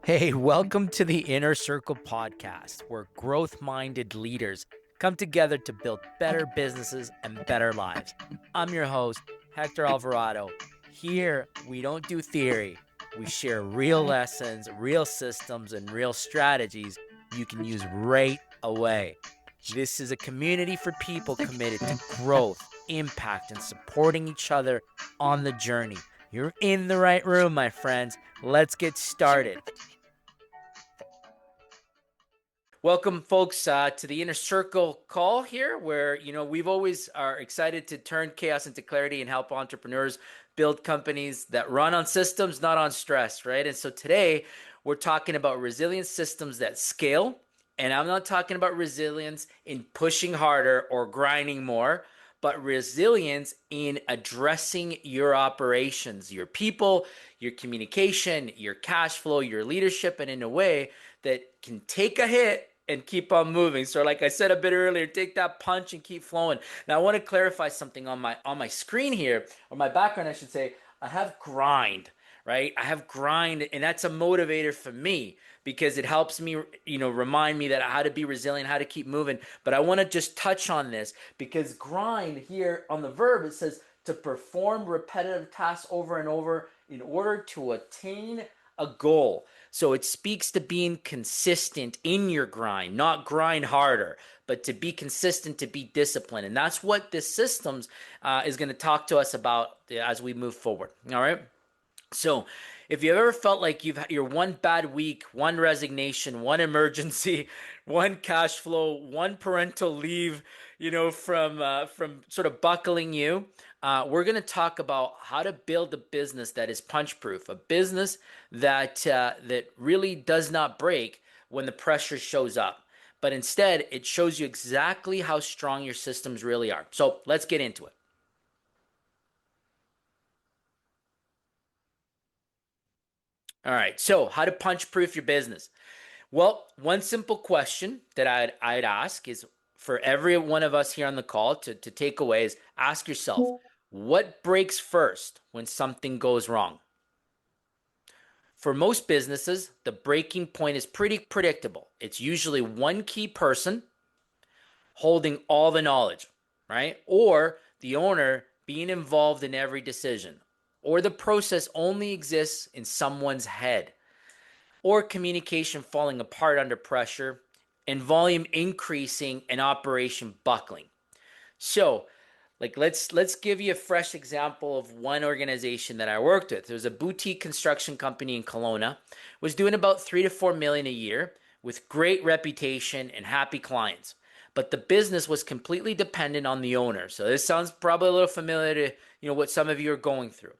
Hey, welcome to the Inner Circle podcast, where growth minded leaders come together to build better businesses and better lives. I'm your host, Hector Alvarado. Here, we don't do theory, we share real lessons, real systems, and real strategies you can use right away. This is a community for people committed to growth, impact, and supporting each other on the journey. You're in the right room, my friends. Let's get started. Welcome, folks, to the Inner Circle call here, where we've always are excited to turn chaos into clarity and help entrepreneurs build companies that run on systems, not on stress, right? And so today we're talking about resilient systems that scale, and I'm not talking about resilience in pushing harder or grinding more, but resilience in addressing your operations, your people, your communication, your cash flow, your leadership, and in a way that can take a hit and keep on moving. So like I said a bit earlier, take that punch and keep flowing. Now I want to clarify something on my screen here, or my background I should say. I have grind, right? I have grind, and that's a motivator for me because it helps me, remind me that how to be resilient, how to keep moving. But I want to just touch on this because grind here on the verb, it says to perform repetitive tasks over and over in order to attain a goal. So it speaks to being consistent in your grind, not grind harder, but to be consistent, to be disciplined. And that's what this systems is going to talk to us about as we move forward. All right. So if you've ever felt like you've had your one bad week, one resignation, one emergency, one cash flow, one parental leave, from sort of buckling you, we're going to talk about how to build a business that is punch proof, a business that really does not break when the pressure shows up, but instead it shows you exactly how strong your systems really are. So let's get into it. All right. So how to punch proof your business? Well, one simple question that I'd ask is for every one of us here on the call to take away is ask yourself, what breaks first when something goes wrong? For most businesses, the breaking point is pretty predictable. It's usually one key person holding all the knowledge, right? Or the owner being involved in every decision, or the process only exists in someone's head, or communication falling apart under pressure, and volume increasing and operation buckling. So, let's give you a fresh example of one organization that I worked with. There was a boutique construction company in Kelowna, was doing about 3 to 4 million a year with great reputation and happy clients. But the business was completely dependent on the owner. So this sounds probably a little familiar to what some of you are going through.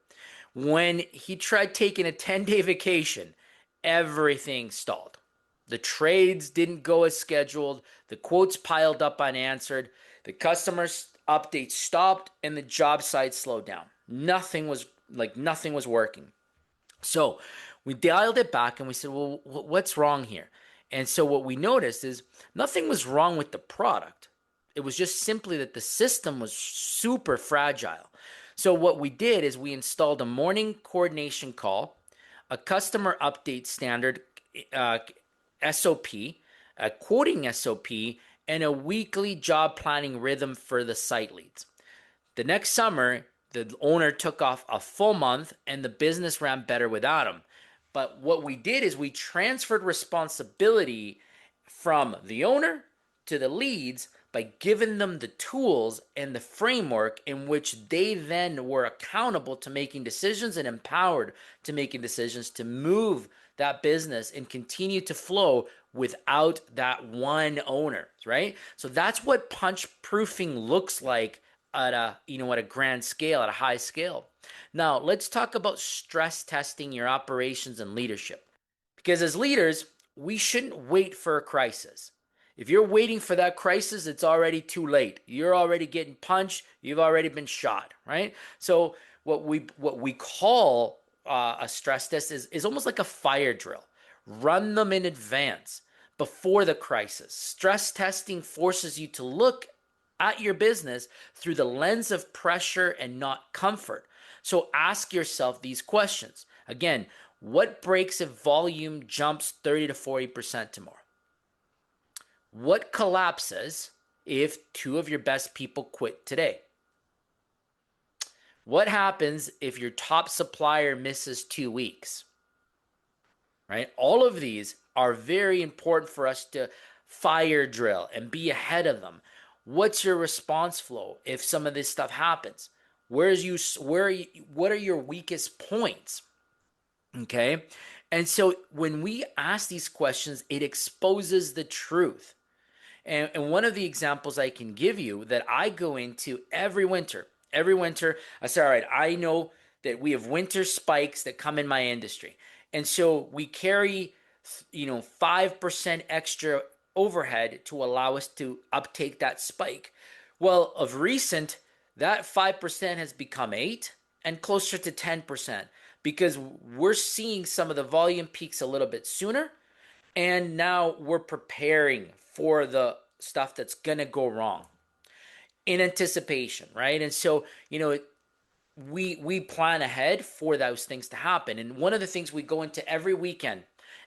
When he tried taking a 10-day vacation, everything stalled. The trades didn't go as scheduled. The quotes piled up unanswered. The customer updates stopped, and the job site slowed down. Nothing was working. So we dialed it back and we said, well, what's wrong here? And so what we noticed is nothing was wrong with the product. It was just simply that the system was super fragile. So what we did is we installed a morning coordination call, a customer update standard SOP, a quoting SOP, and a weekly job planning rhythm for the site leads. The next summer, the owner took off a full month and the business ran better without him. But what we did is we transferred responsibility from the owner to the leads by giving them the tools and the framework in which they then were accountable to making decisions and empowered to making decisions to move that business and continue to flow without that one owner, right? So that's what punch proofing looks like at a grand scale, at a high scale. Now, let's talk about stress testing your operations and leadership. Because as leaders, we shouldn't wait for a crisis. If you're waiting for that crisis, it's already too late. You're already getting punched. You've already been shot, right? So what we call a stress test is almost like a fire drill. Run them in advance before the crisis. Stress testing forces you to look at your business through the lens of pressure and not comfort. So ask yourself these questions. Again, What breaks if volume jumps 30 to 40% tomorrow? What collapses if two of your best people quit today? What happens if your top supplier misses 2 weeks? Right? All of these are very important for us to fire drill and be ahead of them. What's your response flow if some of this stuff happens? What are your weakest points? Okay? And so when we ask these questions, it exposes the truth. And one of the examples I can give you that I go into every winter, I say, all right, I know that we have winter spikes that come in my industry. And so we carry, 5% extra overhead to allow us to uptake that spike. Well, of recent, that 5% has become 8 and closer to 10% because we're seeing some of the volume peaks a little bit sooner, and now we're preparing for the stuff that's going to go wrong in anticipation, right? And so, we plan ahead for those things to happen. And one of the things we go into every weekend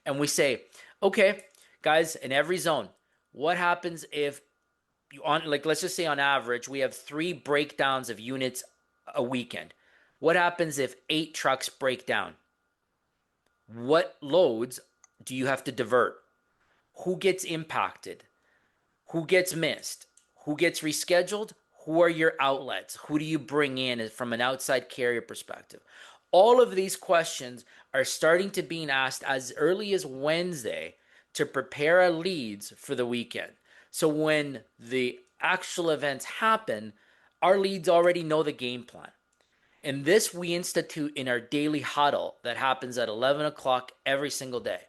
and we say, okay, guys, in every zone, what happens if let's just say on average, we have 3 breakdowns of units a weekend. What happens if 8 trucks break down? What loads do you have to divert? Who gets impacted? Who gets missed? Who gets rescheduled? Who are your outlets? Who do you bring in from an outside carrier perspective? All of these questions are starting to be asked as early as Wednesday to prepare our leads for the weekend. So when the actual events happen, our leads already know the game plan. And this we institute in our daily huddle that happens at 11 o'clock every single day.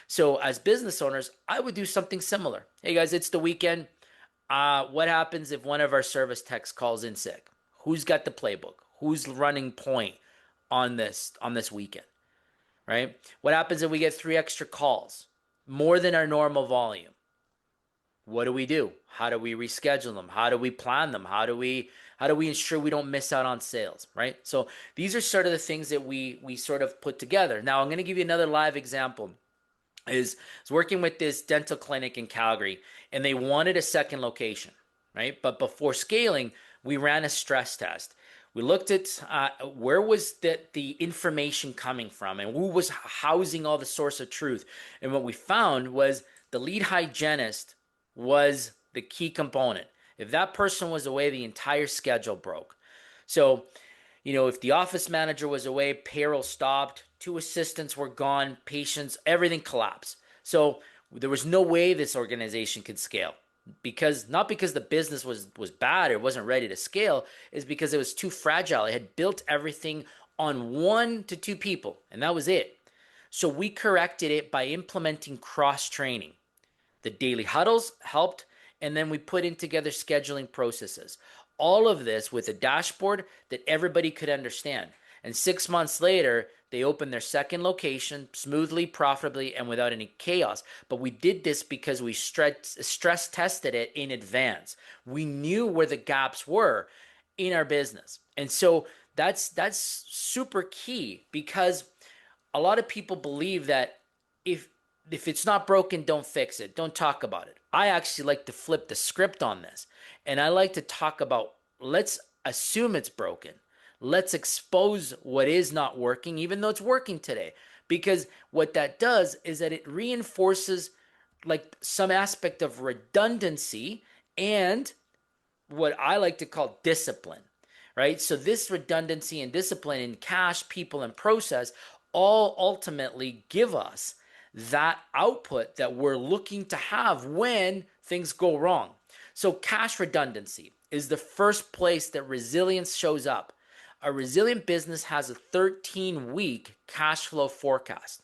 So as business owners, I would do something similar. Hey guys, it's the weekend. What happens if one of our service techs calls in sick? Who's got the playbook? Who's running point on this weekend? Right? What happens if we get 3 extra calls? More than our normal volume. What do we do? How do we reschedule them? How do we plan them? How do we ensure we don't miss out on sales, right? So these are sort of the things that we sort of put together. Now I'm going to give you another live example. I was working with this dental clinic in Calgary, and they wanted a second location, right? But before scaling, we ran a stress test. We looked at where was the information coming from and who was housing all the source of truth. And what we found was the lead hygienist was the key component. If that person was away, the entire schedule broke. So, if the office manager was away, payroll stopped, 2 assistants were gone, patients, everything collapsed. So there was no way this organization could scale. Not because the business was bad or wasn't ready to scale, is because it was too fragile. It had built everything on 1 to 2 people, and that was it. So we corrected it by implementing cross-training. The daily huddles helped, and then we put in together scheduling processes. All of this with a dashboard that everybody could understand. And 6 months later, they opened their second location smoothly, profitably, and without any chaos. But we did this because we stress tested it in advance. We knew where the gaps were in our business. And so that's super key, because a lot of people believe that if it's not broken, don't fix it. Don't talk about it. I actually like to flip the script on this. And I like to talk about, let's assume it's broken. Let's expose what is not working, even though it's working today. Because what that does is that it reinforces like some aspect of redundancy and what I like to call discipline, right? So this redundancy and discipline in cash, people, and process all ultimately give us that output that we're looking to have when things go wrong. So cash redundancy is the first place that resilience shows up. A resilient business has a 13-week cash flow forecast.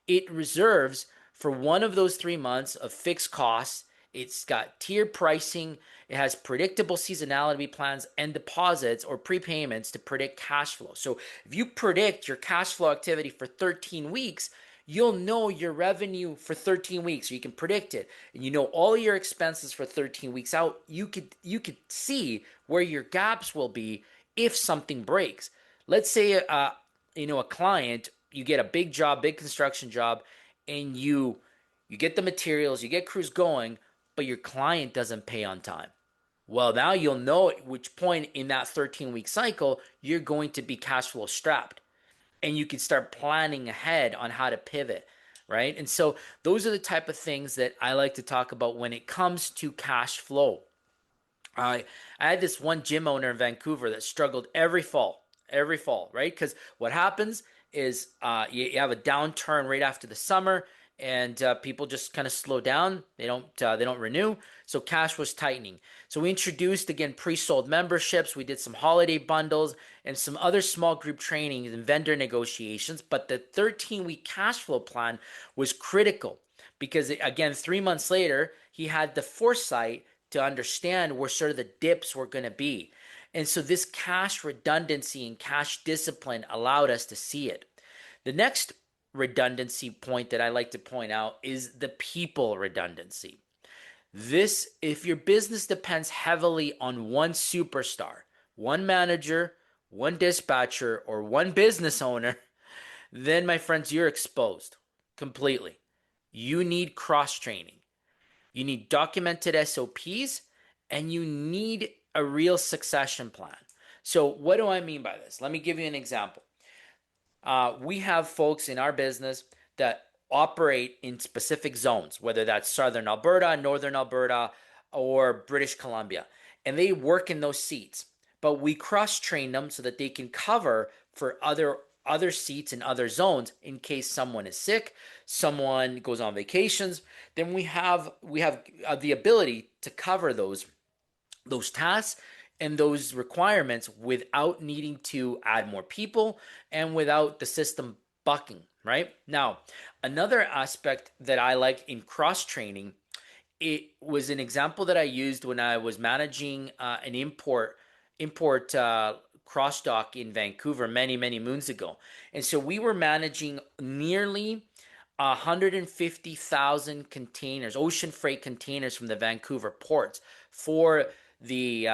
It reserves for one of those 3 months of fixed costs. It's got tiered pricing. It has predictable seasonality plans and deposits or prepayments to predict cash flow. So if you predict your cash flow activity for 13 weeks, you'll know your revenue for 13 weeks. So you can predict it, and you know all your expenses for 13 weeks out. You could see where your gaps will be if something breaks. Let's say a client you get a big job, big construction job, and you get the materials, you get crews going, but your client doesn't pay on time. Well, now you'll know at which point in that 13-week cycle you're going to be cash flow strapped, and you can start planning ahead on how to pivot, right? And so those are the type of things that I like to talk about when it comes to cash flow. I had this one gym owner in Vancouver that struggled every fall, right? Because what happens is you have a downturn right after the summer, and people just kind of slow down. They don't renew, so cash was tightening. So we introduced again pre-sold memberships. We did some holiday bundles and some other small group trainings and vendor negotiations. But the 13-week cash flow plan was critical because again, 3 months later, he had the foresight to understand where sort of the dips were going to be. And so this cash redundancy and cash discipline allowed us to see it. The next redundancy point that I like to point out is the people redundancy. This, if your business depends heavily on one superstar, one manager, one dispatcher, or one business owner, then my friends, you're exposed completely. You need cross training. You need documented SOPs, and you need a real succession plan. So what do I mean by this? Let me give you an example. We have folks in our business that operate in specific zones, whether that's Southern Alberta, Northern Alberta, or British Columbia, and they work in those seats. But we cross train them so that they can cover for other seats in other zones in case someone is sick, someone goes on vacations. Then we have the ability to cover those tasks and those requirements without needing to add more people and without the system bucking, right? Now, another aspect that I like in cross training, it was an example that I used when I was managing an import cross dock in Vancouver many moons ago. And so we were managing nearly 150,000 containers, ocean freight containers from the Vancouver ports for the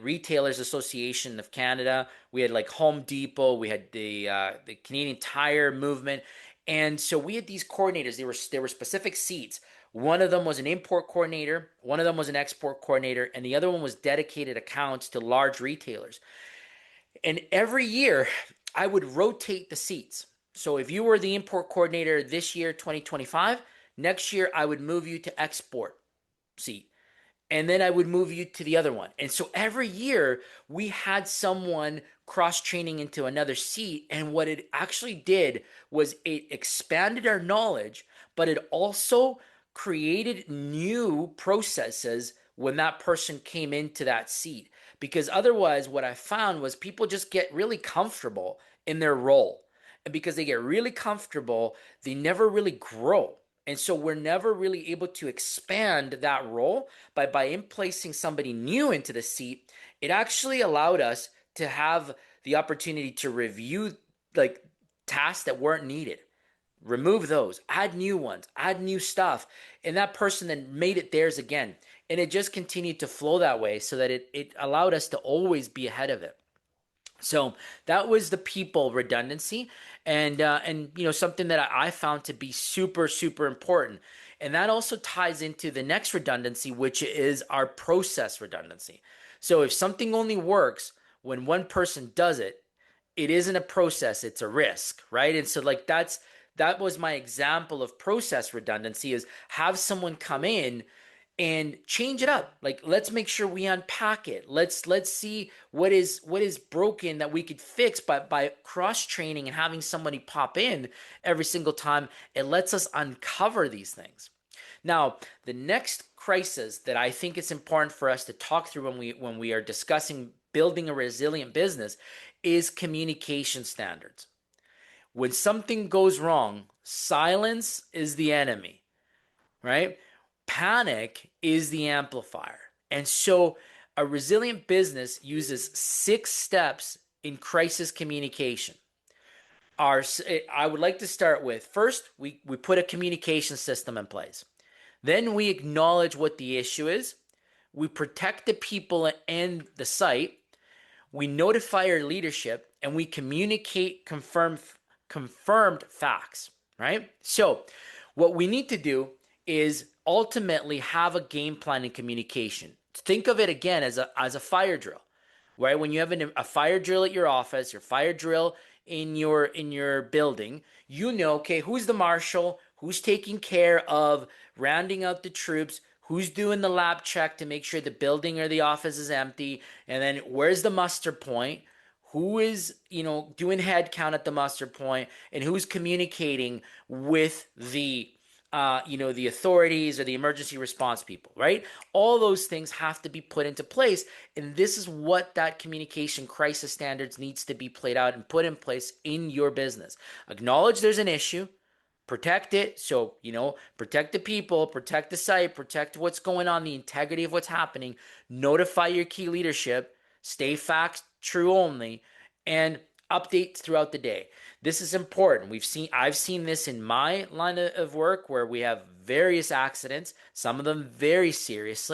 Retailers Association of Canada. We had like Home Depot, we had the Canadian Tire movement, and so we had these coordinators. There were specific seats. One of them was an import coordinator, one of them was an export coordinator, and the other one was dedicated accounts to large retailers. And every year, I would rotate the seats. So if you were the import coordinator this year, 2025, next year I would move you to export seat, and then I would move you to the other one. And so every year we had someone cross training into another seat. And what it actually did was it expanded our knowledge, but it also created new processes when that person came into that seat. Because otherwise, what I found was people just get really comfortable in their role. And because they get really comfortable, they never really grow. And so we're never really able to expand that role by placing somebody new into the seat. It actually allowed us to have the opportunity to review like tasks that weren't needed, remove those, add new ones, add new stuff, and that person then made it theirs again. And it just continued to flow that way so that it allowed us to always be ahead of it. So that was the people redundancy, and something that I found to be super important, and that also ties into the next redundancy, which is our process redundancy. So if something only works when one person does it, it isn't a process; it's a risk, right? And so that was my example of process redundancy: is have someone come in and change it up. Like, let's make sure we unpack it. Let's see what is broken that we could fix by cross training and having somebody pop in every single time. It lets us uncover these things. Now, the next crisis that I think it's important for us to talk through when we are discussing building a resilient business is communication standards. When something goes wrong, silence is the enemy, right? Panic is the amplifier. And so a resilient business uses 6 steps in crisis communication. I would like to start with, first, we put a communication system in place. Then we acknowledge what the issue is. We protect the people and the site. We notify our leadership, and we communicate confirmed facts, right? So what we need to do is ultimately have a game plan in communication. Think of it again as a fire drill, right? When you have a fire drill at your office, your fire drill in your building, you know, okay, who's the marshal, who's taking care of rounding out the troops, who's doing the lab check to make sure the building or the office is empty, and then where's the muster point, who is, doing head count at the muster point, and who's communicating with the authorities or the emergency response people, right? All those things have to be put into place. And this is what that communication crisis standards needs to be played out and put in place in your business. Acknowledge there's an issue, protect it. So, protect the people, protect the site, protect what's going on, the integrity of what's happening, notify your key leadership, stay facts true only, and update throughout the day. This is important. I've seen this in my line of work where we have various accidents, some of them very serious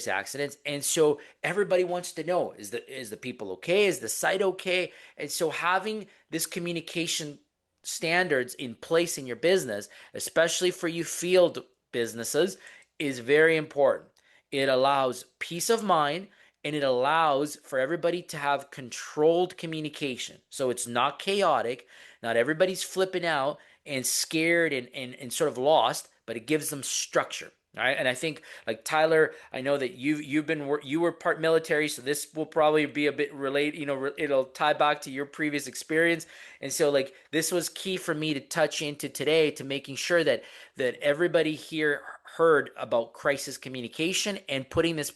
accidents. And so everybody wants to know, is the people okay? Is the site okay? And so having this communication standards in place in your business, especially for you field businesses, is very important. It allows peace of mind, and it allows for everybody to have controlled communication. So it's not chaotic. Not everybody's flipping out and scared and sort of lost, but it gives them structure. All right. And I think, like Tyler, I know that you were part military, so this will probably be a bit related, it'll tie back to your previous experience. And so like this was key for me to touch into today, to making sure that everybody here heard about crisis communication and putting this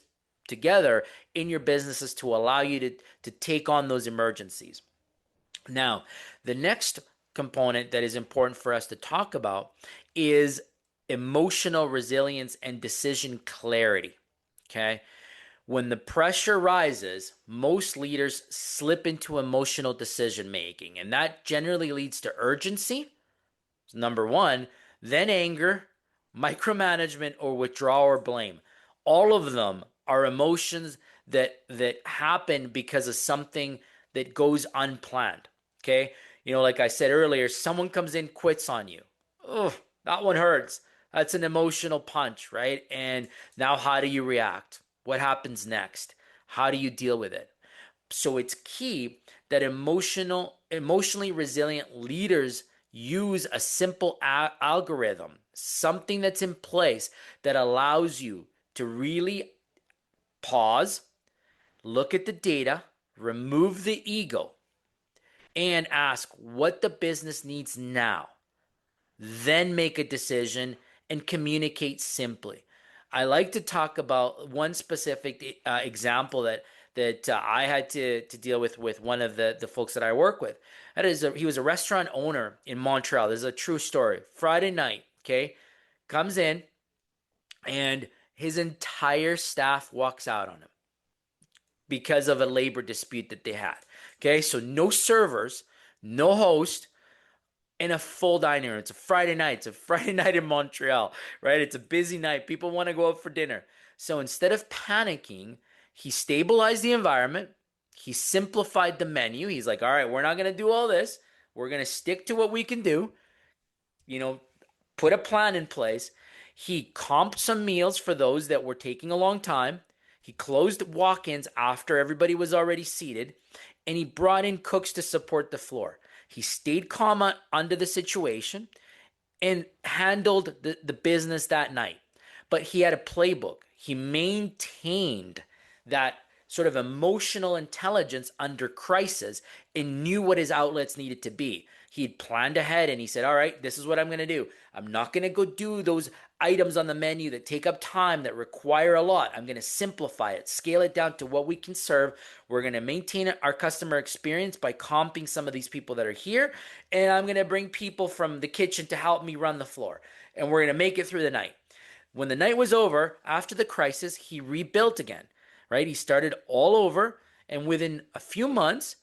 together in your businesses to allow you to take on those emergencies. Now, the next component that is important for us to talk about is emotional resilience and decision clarity. Okay. When the pressure rises, most leaders slip into emotional decision making, and that generally leads to urgency, number one, then anger, micromanagement, or withdrawal or blame. All of them are emotions that happen because of something that goes unplanned. Okay, like I said earlier, someone comes in, quits on you. Oh, that one hurts. That's an emotional punch, right? And now how do you react? What happens next? How do you deal with it? So it's key that emotionally resilient leaders use a simple algorithm, something that's in place that allows you to really pause, look at the data, remove the ego, and ask what the business needs now. Then make a decision and communicate simply. I like to talk about one specific example that I had to deal with one of the folks that I work with. He was a restaurant owner in Montreal. This is a true story. Friday night, okay, comes in, and his entire staff walks out on him because of a labor dispute that they had. Okay, so no servers, no host, in a full dining room. It's a Friday night. It's a Friday night in Montreal, right? It's a busy night. People want to go out for dinner. So instead of panicking, he stabilized the environment. He simplified the menu. He's like, all right, we're not going to do all this. We're going to stick to what we can do. Put a plan in place. He comped some meals for those that were taking a long time. He closed walk-ins after everybody was already seated, and he brought in cooks to support the floor. He stayed calm under the situation and handled the business that night. But he had a playbook. He maintained that sort of emotional intelligence under crisis and knew what his outlets needed to be. He had planned ahead and he said, all right, this is what I'm going to do. I'm not going to go do those items on the menu that take up time, that require a lot. I'm going to simplify it, scale it down to what we can serve. We're going to maintain our customer experience by comping some of these people that are here. And I'm going to bring people from the kitchen to help me run the floor. And we're going to make it through the night. When the night was over, after the crisis, he rebuilt again, right? He started all over. And within a few months,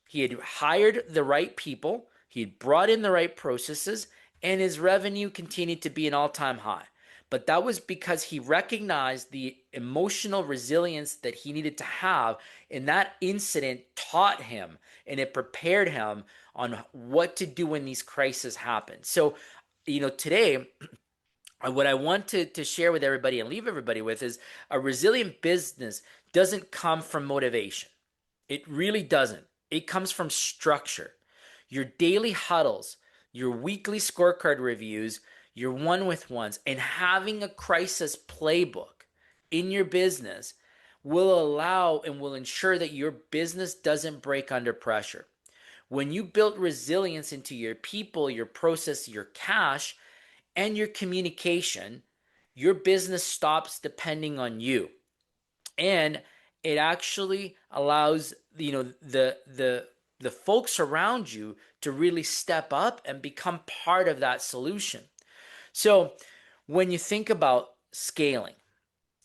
he had hired the right people. He had brought in the right processes, and his revenue continued to be an all-time high. But that was because he recognized the emotional resilience that he needed to have, and that incident taught him and it prepared him on what to do when these crises happen. So, today, what I want to share with everybody and leave everybody with is a resilient business doesn't come from motivation. It really doesn't. It comes from structure. Your daily huddles, your weekly scorecard reviews, your one with ones, and having a crisis playbook in your business will allow and will ensure that your business doesn't break under pressure. When you build resilience into your people, your process, your cash, and your communication, your business stops depending on you. And it actually allows the folks around you to really step up and become part of that solution. So when you think about scaling,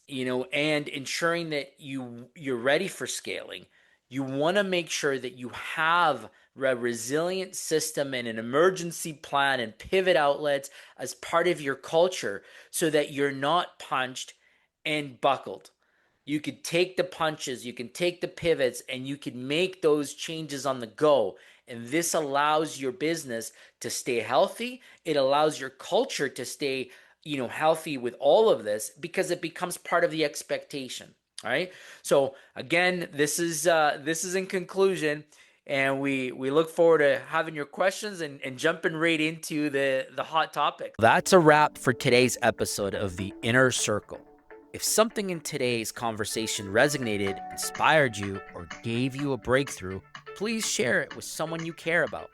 and ensuring that you're ready for scaling, you want to make sure that you have a resilient system and an emergency plan and pivot outlets as part of your culture so that you're not punched and buckled. You could take the punches, you can take the pivots, and you can make those changes on the go. And this allows your business to stay healthy. It allows your culture to stay, healthy with all of this because it becomes part of the expectation. All right. So again, this is in conclusion, and we look forward to having your questions and jumping right into the hot topic. That's a wrap for today's episode of the Inner Circle. If something in today's conversation resonated, inspired you, or gave you a breakthrough, please share it with someone you care about.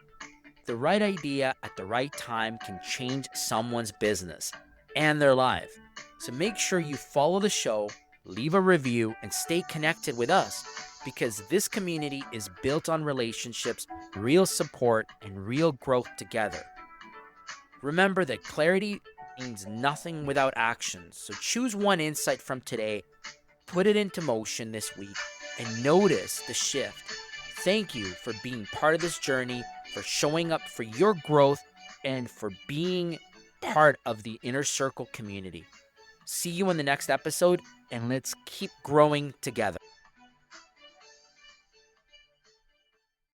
The right idea at the right time can change someone's business and their life. So make sure you follow the show, leave a review, and stay connected with us because this community is built on relationships, real support, and real growth together. Remember that clarity means nothing without action. So choose one insight from today, put it into motion this week, and notice the shift. Thank you for being part of this journey, for showing up for your growth, and for being part of the Inner Circle community. See you in the next episode, and let's keep growing together.